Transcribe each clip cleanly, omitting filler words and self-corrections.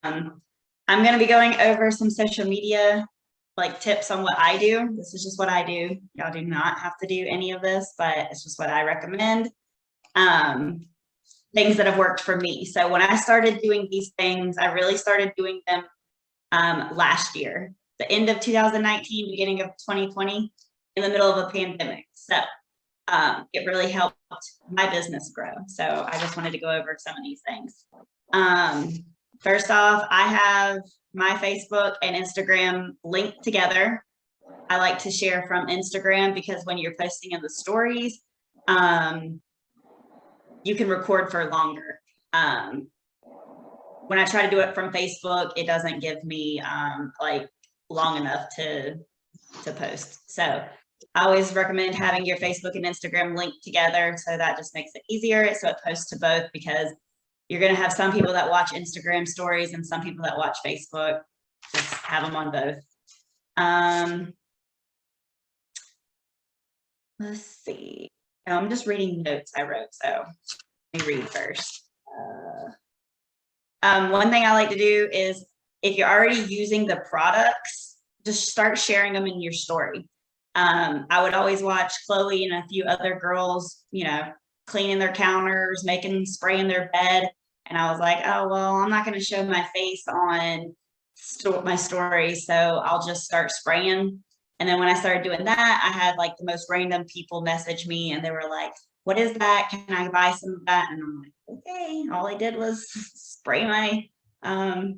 I'm going to be going over some social media like tips on what I do. This is just what I do. Y'all do not have to do any of this, but it's just what I recommend. Things that have worked for me. So when I started doing these things, I really started doing them last year, the end of 2019, beginning of 2020, in the middle of a pandemic. So it really helped my business grow. So I just wanted to go over some of these things. First off, I have my Facebook and Instagram linked together. I like to share from Instagram because when you're posting in the stories, you can record for longer. When I try to do it from Facebook, it doesn't give me like long enough to post. So I always recommend having your Facebook and Instagram linked together, so that just makes it easier. So it posts to both, because you're going to have some people that watch Instagram stories and some people that watch Facebook. Just have them on both. Let's see. I'm just reading notes I wrote, so let me read first. One thing I like to do is, if you're already using the products, just start sharing them in your story. I would always watch Chloe and a few other girls, you know, cleaning their counters, spraying their bed. And I was like, oh, well, I'm not going to show my face on my story, so I'll just start spraying. And then when I started doing that, I had like the most random people message me, and they were like, what is that? Can I buy some of that? And I'm like, okay. All I did was spray my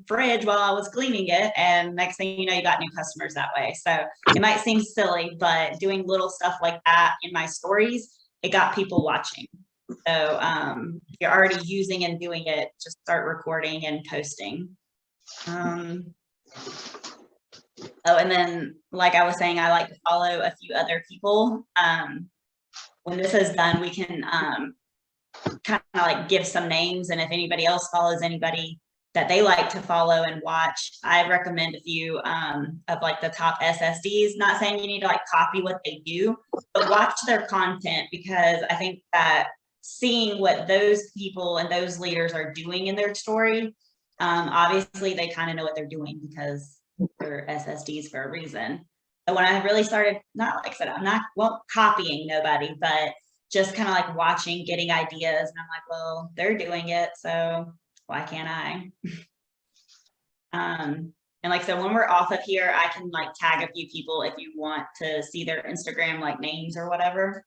fridge while I was cleaning it, and next thing you know, you got new customers that way. So it might seem silly, but doing little stuff like that in my stories, it got people watching. So if you're already using and doing it, just start recording and posting. Oh, and then, like I was saying, I like to follow a few other people. When this is done, we can kind of like give some names, and if anybody else follows anybody that they like to follow and watch, I recommend a few of like the top SSDs. Not saying you need to like copy what they do, but watch their content, because I think that seeing what those people and those leaders are doing in their story, obviously they kind of know what they're doing because they're SSDs for a reason. So when I really started, not like I said, won't copying nobody, but just kind of like watching, getting ideas, and I'm like, well, they're doing it, so why can't I? And like, so when we're off of here, I can like tag a few people if you want to see their Instagram like names or whatever.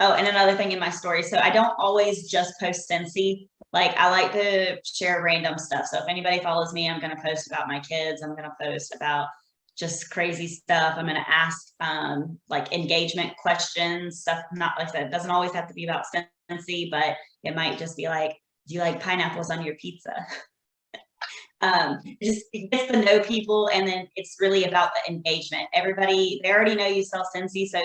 Oh, and another thing in my story, so I don't always just post Scentsy. Like, I like to share random stuff. So if anybody follows me, I'm going to post about my kids. I'm going to post about just crazy stuff. I'm going to ask like engagement questions, stuff. Not like I said, it doesn't always have to be about Scentsy, but it might just be like, do you like pineapples on your pizza? Just get to know people, and then it's really about the engagement. Everybody, they already know you sell Scentsy, so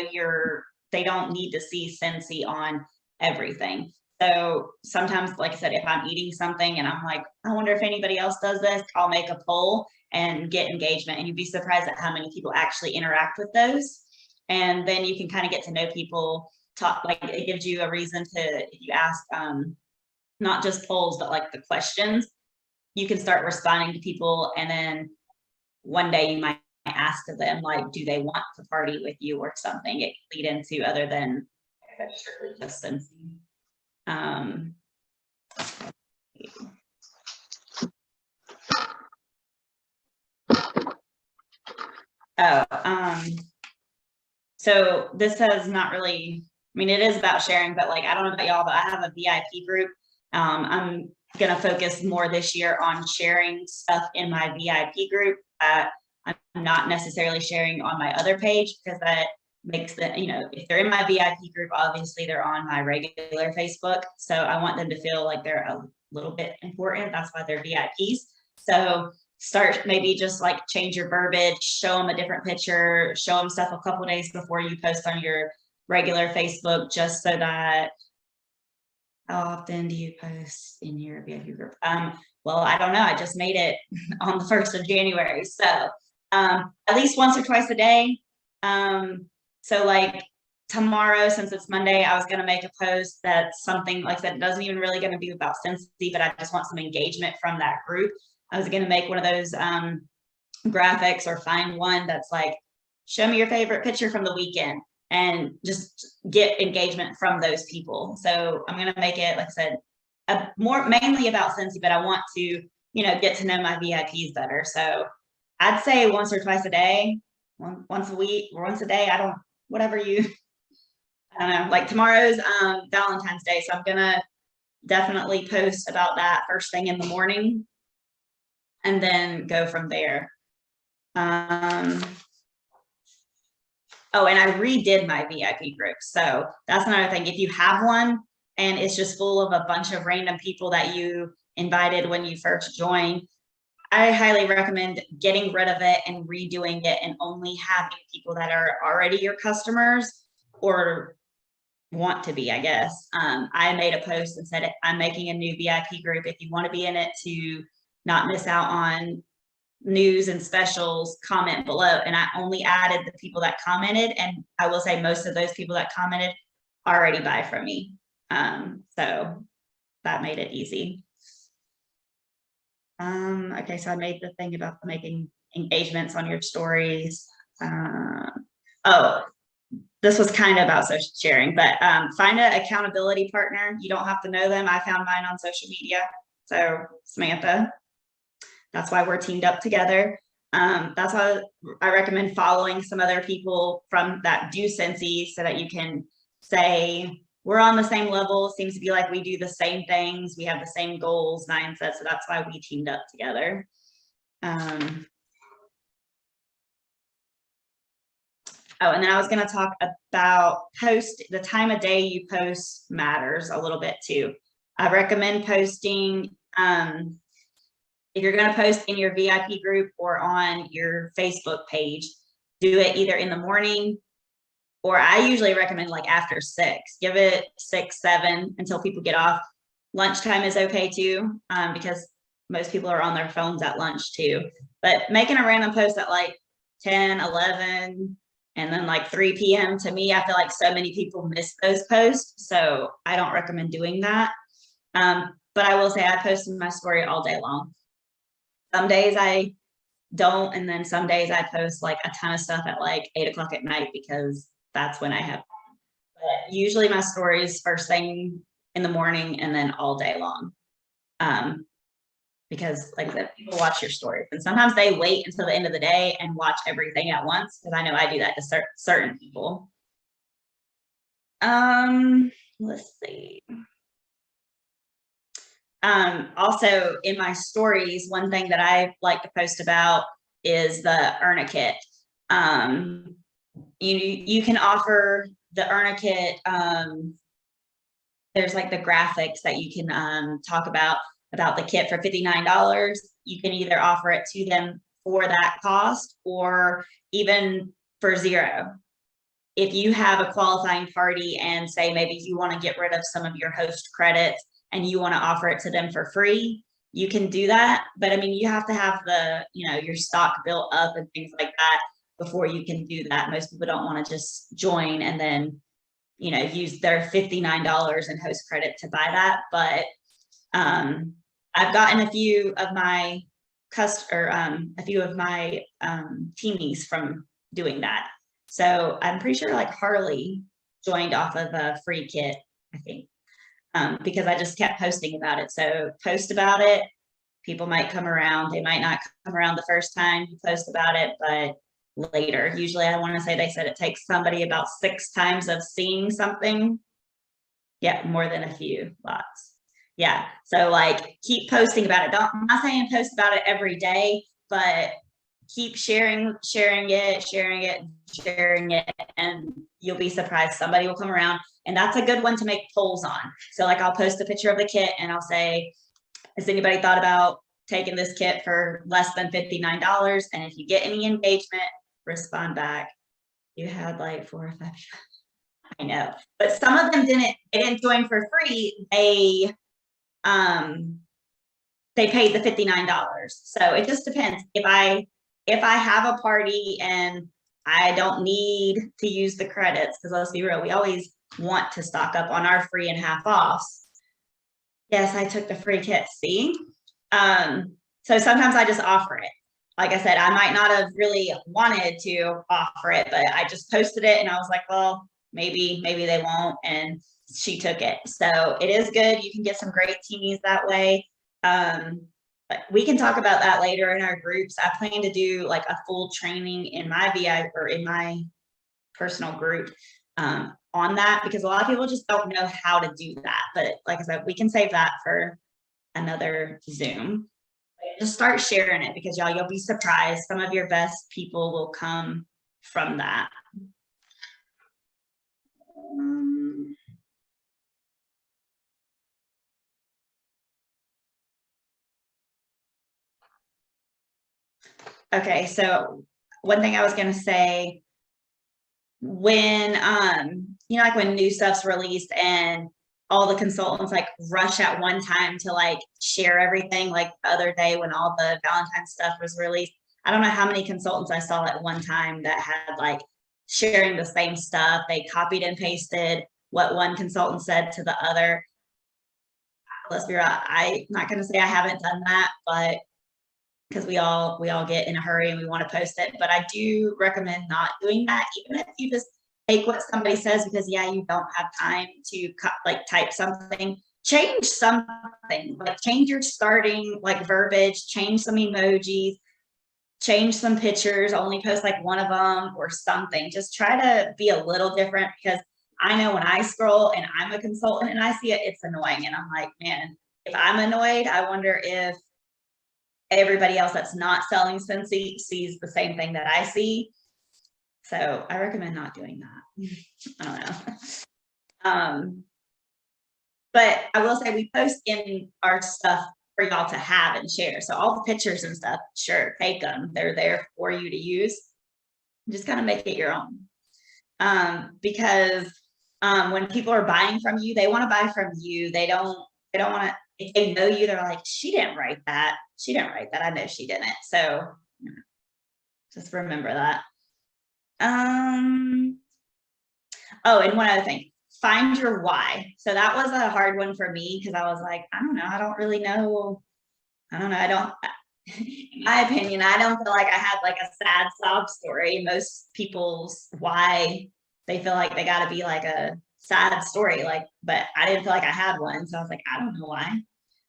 they don't need to see Scentsy on everything. So sometimes, like I said, if I'm eating something and I'm like, I wonder if anybody else does this, I'll make a poll and get engagement. And you'd be surprised at how many people actually interact with those. And then you can kind of get to know people, talk, like it gives you a reason to, if you ask not just polls, but like the questions, you can start responding to people. And then one day you might ask them, like, do they want to party with you or something? It can lead into other than just Scentsy. So this has not really, I mean, it is about sharing, but like, I don't know about y'all, but I have a VIP group. I'm going to focus more this year on sharing stuff in my VIP group that I'm not necessarily sharing on my other page, because that makes the, you know, if they're in my VIP group, obviously they're on my regular Facebook. So I want them to feel like they're a little bit important. That's why they're VIPs. So start maybe just like change your verbiage, show them a different picture, show them stuff a couple days before you post on your regular Facebook, just so that. How often do you post in your VIP group? Well, I don't know. I just made it on the 1st of January. So at least once or twice a day. So like tomorrow, since it's Monday, I was going to make a post that's something like that doesn't even really going to be about Scentsy, but I just want some engagement from that group. I was going to make one of those graphics or find one that's like, show me your favorite picture from the weekend and just get engagement from those people. So I'm going to make it, like I said, more mainly about Scentsy, but I want to, you know, get to know my VIPs better. So I'd say once or twice a day, once a week or once a day. I don't, whatever you, I don't know, like tomorrow's Valentine's Day. So I'm going to definitely post about that first thing in the morning and then go from there. Oh, and I redid my VIP group. So that's another thing. If you have one and it's just full of a bunch of random people that you invited when you first joined, I highly recommend getting rid of it and redoing it and only having people that are already your customers or want to be, I guess. I made a post and said, I'm making a new VIP group. If you want to be in it to not miss out on news and specials, comment below. And I only added the people that commented. And I will say most of those people that commented already buy from me. So that made it easy. Okay, so I made the thing about making engagements on your stories. Oh, this was kind of about social sharing, but find an accountability partner. You don't have to know them. I found mine on social media. So Samantha, that's why we're teamed up together. That's why I recommend following some other people from that do Scentsy so that you can say, we're on the same level. It seems to be like we do the same things. We have the same goals, mindset. So that's why we teamed up together. Oh, and then I was going to talk about the time of day you post matters a little bit too. I recommend posting, if you're going to post in your VIP group or on your Facebook page, do it either in the morning, or I usually recommend like after 6, give it 6, 7 until people get off. Lunchtime is okay too, because most people are on their phones at lunch too. But making a random post at like 10, 11, and then like 3 p.m. to me, I feel like so many people miss those posts. So I don't recommend doing that. But I will say I post in my story all day long. Some days I don't, and then some days I post like a ton of stuff at like 8 o'clock at night because that's when I have. But usually my stories first thing in the morning and then all day long. Because like I said, people watch your stories and sometimes they wait until the end of the day and watch everything at once, because I know I do that to certain people. Let's see. Also in my stories, one thing that I like to post about is the Earn a Kit. You can offer the Earn a Kit. There's like the graphics that you can talk about the kit for $59. You can either offer it to them for that cost or even for $0. If you have a qualifying party and say maybe you want to get rid of some of your host credits and you want to offer it to them for free, you can do that. But I mean, you have to have your stock built up and things like that before you can do that. Most people don't want to just join and then, use their $59 in host credit to buy that. But I've gotten a few of my teamies from doing that. So I'm pretty sure like Harley joined off of a free kit, I think, because I just kept posting about it. So post about it. People might come around. They might not come around the first time you post about it, but later. Usually I want to say they said it takes somebody about 6 times of seeing something. Yeah, more than a few, lots. Yeah, so like keep posting about it. I'm not saying post about it every day, but keep sharing it, and you'll be surprised. Somebody will come around, and that's a good one to make polls on. So like I'll post a picture of the kit and I'll say, has anybody thought about taking this kit for less than $59? And if you get any engagement, respond back. You had like 4 or 5. I know, but some of them didn't join for free. They paid the $59. So it just depends. If I have a party and I don't need to use the credits, because let's be real, we always want to stock up on our free and half offs. Yes, I took the free kit. See? So sometimes I just offer it. Like I said, I might not have really wanted to offer it, but I just posted it and I was like, well, maybe they won't. And she took it. So it is good. You can get some great teas that way. But we can talk about that later in our groups. I plan to do like a full training in my VI or in my personal group on that, because a lot of people just don't know how to do that. But like I said, we can save that for another Zoom. Just start sharing it, because y'all, you'll be surprised. Some of your best people will come from that. Okay, so one thing I was going to say, when like when new stuff's released and all the consultants like rush at one time to like share everything, like the other day when all the Valentine's stuff was released, I don't know how many consultants I saw at one time that had like sharing the same stuff. They copied and pasted what one consultant said to the other. Let's be real, I'm not going to say I haven't done that, but because we all get in a hurry and we want to post it. But I do recommend not doing that, even if you just take what somebody says, because yeah, you don't have time to like type something. Change something, like change your starting like verbiage, change some emojis, change some pictures, only post like one of them or something. Just try to be a little different, because I know when I scroll and I'm a consultant and I see it, it's annoying. And I'm like, man, if I'm annoyed, I wonder if everybody else that's not selling Scentsy sees the same thing that I see. So I recommend not doing that. I don't know. But I will say we post in our stuff for y'all to have and share. So all the pictures and stuff, sure, take them. They're there for you to use. Just kind of make it your own. Because when people are buying from you, they want to buy from you. They don't want to, if they know you, they're like, she didn't write that. She didn't write that. I know she didn't. So just remember that. Oh, and one other thing, find your why. So that was a hard one for me, because I was like, I don't know. I don't really know. I don't know. In my opinion, I don't feel like I had like a sad sob story. Most people's why, they feel like they got to be like a sad story, like, but I didn't feel like I had one. So I was like, I don't know why.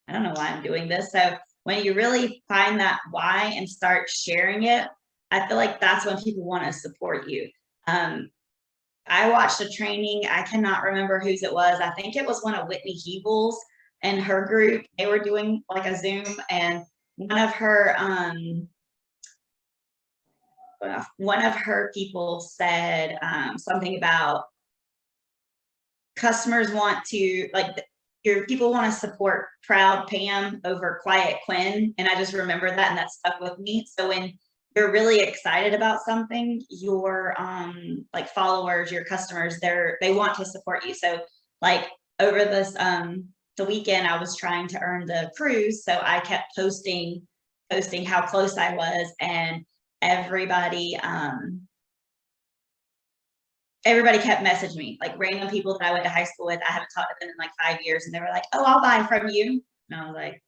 I don't know why I'm doing this. So when you really find that why and start sharing it, I feel like that's when people want to support you. I watched a training. I cannot remember whose it was. I think it was one of Whitney Hebel's and her group. They were doing like a Zoom, and one of her people said something about customers want to like your people want to support proud Pam over quiet Quinn. And I just remember that, and that stuck with me. So when you're really excited about something, your like followers, your customers, they want to support you. So like over this the weekend, I was trying to earn the cruise, so I kept posting how close I was, and everybody kept messaging me, like random people that I went to high school with. I haven't talked to them in like 5 years, and they were like, oh, I'll buy from you. And I was like,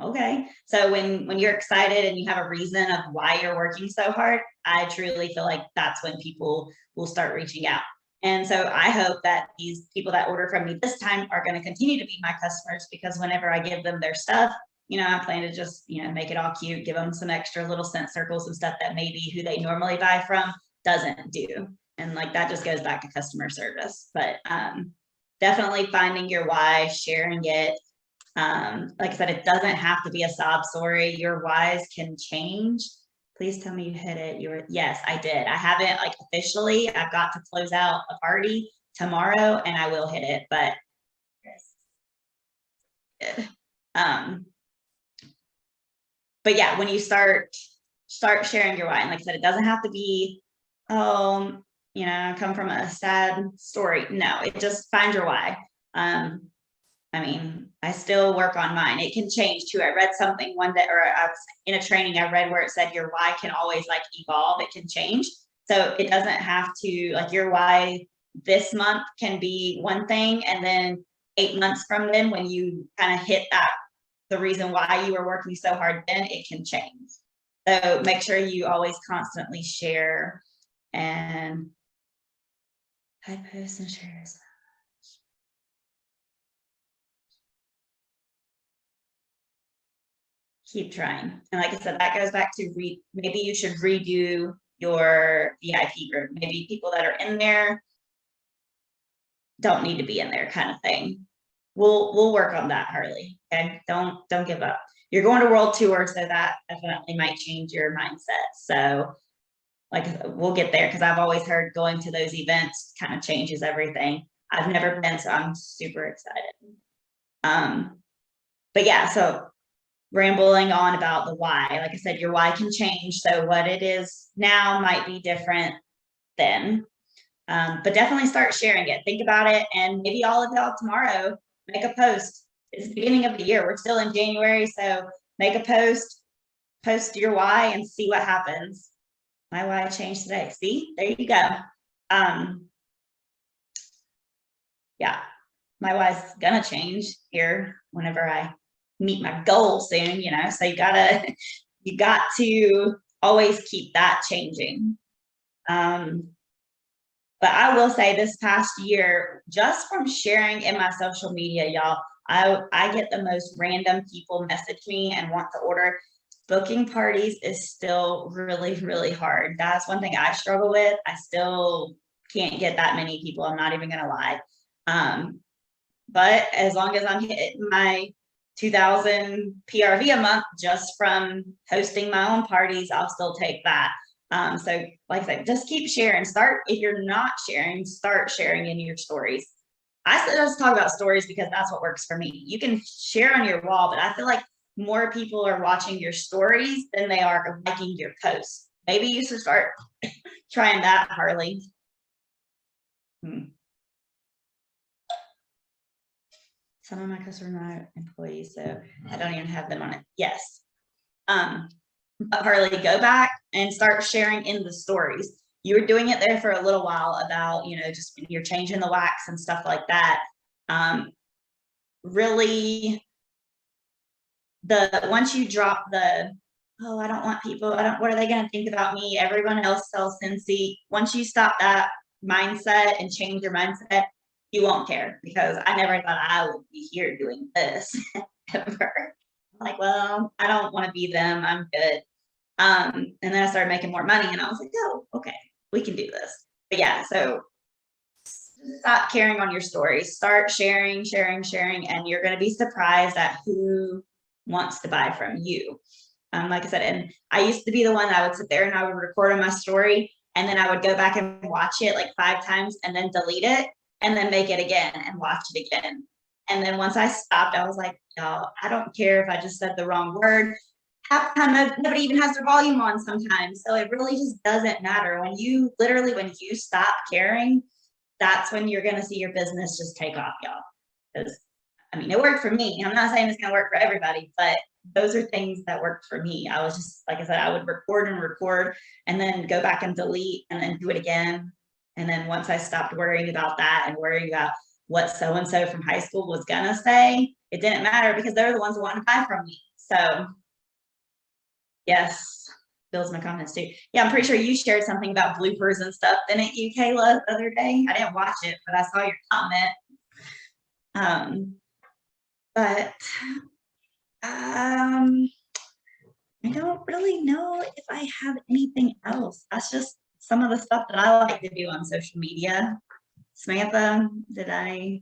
okay. So when you're excited and you have a reason of why you're working so hard, I truly feel like that's when people will start reaching out. And so I hope that these people that order from me this time are going to continue to be my customers, because whenever I give them their stuff, I plan to just, make it all cute, give them some extra little scent circles and stuff that maybe who they normally buy from doesn't do. And like that just goes back to customer service. But definitely finding your why, sharing it. Like I said, it doesn't have to be a sob story. Your whys can change. Please tell me you hit it. Yes, I did. I haven't like officially. I've got to close out a party tomorrow, and I will hit it. But but yeah, when you start sharing your why, and like I said, it doesn't have to be, come from a sad story. No, it just find your why. I mean, I still work on mine. It can change too. I read something one day, or I was in a training I read where it said your why can always like evolve. It can change. So it doesn't have to, like, your why this month can be one thing, and then 8 months from then, when you kind of hit that, the reason why you were working so hard, then it can change. So make sure you always constantly share, and I post and share. Keep trying. And like I said, that goes back to maybe you should redo your VIP group. Maybe people that are in there don't need to be in there, kind of thing. We'll work on that, Harley. Okay. Don't give up. You're going to world tour, so that definitely might change your mindset. So like, we'll get there, because I've always heard going to those events kind of changes everything. I've never been, so I'm super excited. But yeah, so rambling on about the why. Like I said, your why can change. So what it is now might be different then. But definitely start sharing it. Think about it. And maybe all of y'all tomorrow make a post. It's the beginning of the year. We're still in January. So make a post your why, and see what happens. My why changed today. See, there you go. Yeah, my why's gonna change here whenever I meet my goal soon, so you got to always keep that changing. But I will say, this past year, just from sharing in my social media, y'all, I get the most random people message me and want to order. Booking parties is still really, really hard. That's one thing I struggle with. I still can't get that many people. I'm not even gonna lie. But as long as I'm hitting my 2,000 PRV a month just from hosting my own parties, I'll still take that. So like I said, just keep sharing. If you're not sharing, start sharing in your stories. I still just talk about stories because that's what works for me. You can share on your wall, but I feel like more people are watching your stories than they are liking your posts. Maybe you should start trying that, Harley. Some of my customers are not employees, so I don't even have them on it. Yes. But Harley, go back and start sharing in the stories. You were doing it there for a little while about, just when you're changing the wax and stuff like that. Really, once you drop I don't want people, what are they going to think about me? Everyone else sells Scentsy. Once you stop that mindset and change your mindset, you won't care, because I never thought I would be here doing this ever. Like, well, I don't want to be them. I'm good. And then I started making more money, and I was like, oh, okay, we can do this. But yeah, so stop caring on your stories. Start sharing, and you're going to be surprised at who wants to buy from you. Like I said, and I used to be the one that would sit there and I would record on my story, and then I would go back and watch it like 5 times and then delete it, and then make it again and watch it again. And then once I stopped, I was like, y'all, I don't care if I just said the wrong word. Half the time, nobody even has their volume on sometimes. So it really just doesn't matter. When you stop caring, that's when you're going to see your business just take off, y'all. Because, it worked for me. I'm not saying it's going to work for everybody, but those are things that worked for me. I was just, like I said, I would record and then go back and delete and then do it again. And then once I stopped worrying about that and worrying about what so-and-so from high school was going to say, it didn't matter, because they're the ones who wanted to buy from me. So yes, builds my confidence too. Yeah, I'm pretty sure you shared something about bloopers and stuff, didn't you, Kayla, the other day? I didn't watch it, but I saw your comment. But I don't really know if I have anything else. That's just some of the stuff that I like to do on social media. Samantha, did I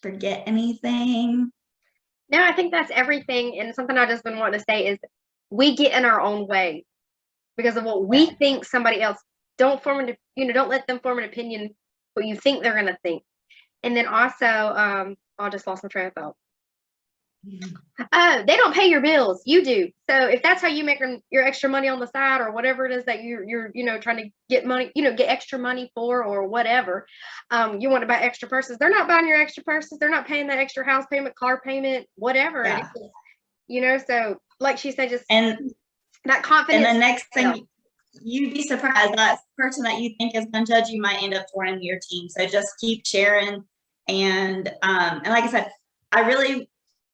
forget anything? No, I think that's everything. And something I just been wanting to say is, we get in our own way because of what we think somebody else. Don't let them form an opinion what you think they're gonna think. And then also, I just lost my train of thought. They don't pay your bills, you do. So if that's how you make your extra money on the side, or whatever it is that you're trying to get money, get extra money for, or whatever, you want to buy extra purses, they're not buying your extra purses, they're not paying that extra house payment, car payment, whatever it is. So like she said, just and that confidence. And the next thing you'd be surprised that person that you think is going to judge you might end up joining your team. So just keep sharing. And like I said, I really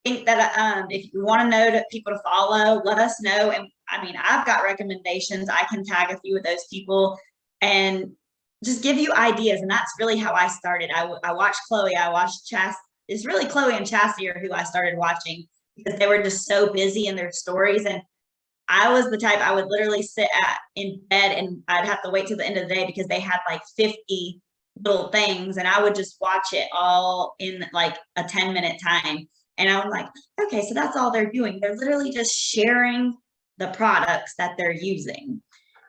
think that if you want to know that people to follow, let us know. And I mean, I've got recommendations. I can tag a few of those people and just give you ideas. And that's really how I started. I watched Chloe. I watched Chastity. It's really Chloe and Chastity are who I started watching because they were just so busy in their stories. And I was the type I would literally sit in bed and I'd have to wait till the end of the day because they had like 50 little things and I would just watch it all in like a 10-minute time. And I was like, okay, so that's all they're doing. They're literally just sharing the products that they're using.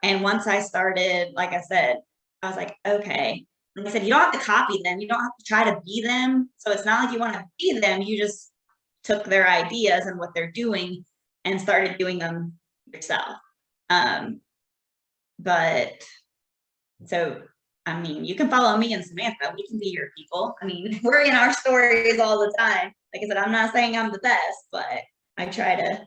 And once I started, like I said, I was like, okay. And I said, you don't have to copy them. You don't have to try to be them. So it's not like you want to be them. You just took their ideas and what they're doing and started doing them yourself. But so, I mean, you can follow me and Samantha. We can be your people. I mean, we're in our stories all the time. Like I said, I'm not saying I'm the best, but I try to,